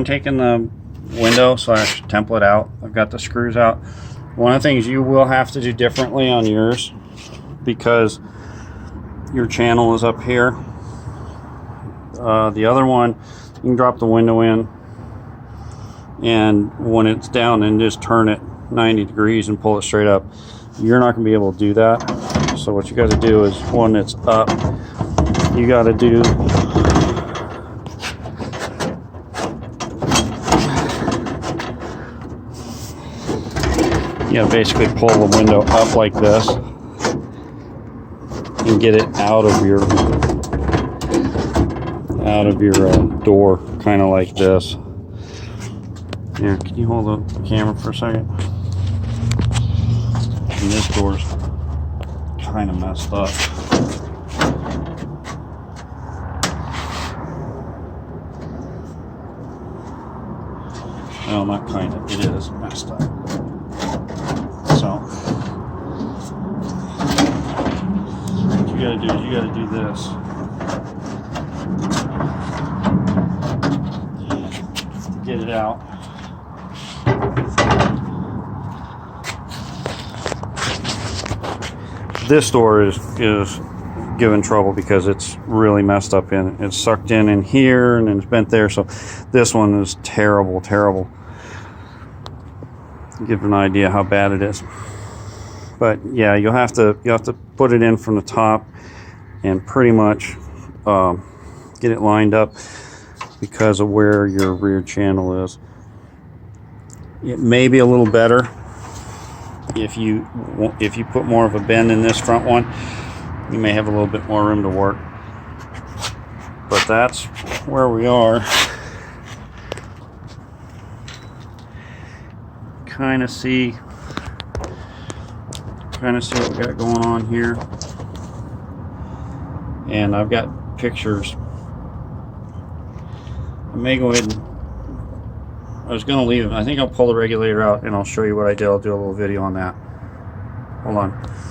taking the window / template out. I've got the screws out. One of the things you will have to do differently on yours, because your channel is up here. The other one, you can drop the window in, and when it's down, then just turn it 90 degrees and pull it straight up. You're not going to be able to do that. So what you got to do is, when it's up, you got to do basically pull the window up like this and get it out of your door, kind of like this. Here, can you hold the camera for a second? And this door's kind of messed up. Well, not kind of, it is messed up. So, what you gotta do is you gotta do this. Get it out. This door is giving trouble because it's really messed up in. It's sucked in here and it's bent there. So this one is terrible. Give an idea how bad it is. But yeah, you'll have to put it in from the top and pretty much get it lined up because of where your rear channel is. It may be a little better if you put more of a bend in this front one. You may have a little bit more room to work. But that's where we are. Kind of see what we got going on here. And I've got pictures. I may go ahead and, I was going to leave it. I think I'll pull the regulator out and I'll show you what I did. I'll do a little video on that. Hold on.